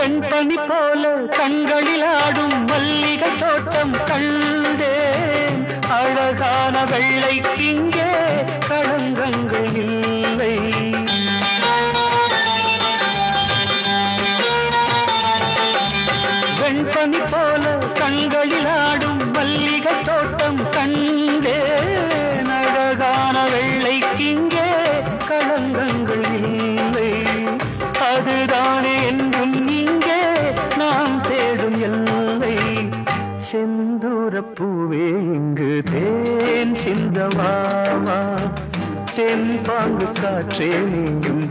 வெண்பனி போல கண்களில் ஆடும் மல்லிகை தோட்டம் கண்டேன். அழகான வெள்ளைக்கிங்கே களங்கங்கள் இல்லை. வெண்பனி போல கண்களில் ஆடும் மல்லிகை தோட்டம் கண்டேன். அழகான வெள்ளைக்கிங்கே களங்கங்கள் இல்லை. அதுதானே என்றும் இங்கே நாம் தேடும் எல்லை. செந்தூரப் பூவே இங்கு தேன் சிந்தவாவா, தென் பாங்கு காற்றே நீங்கும்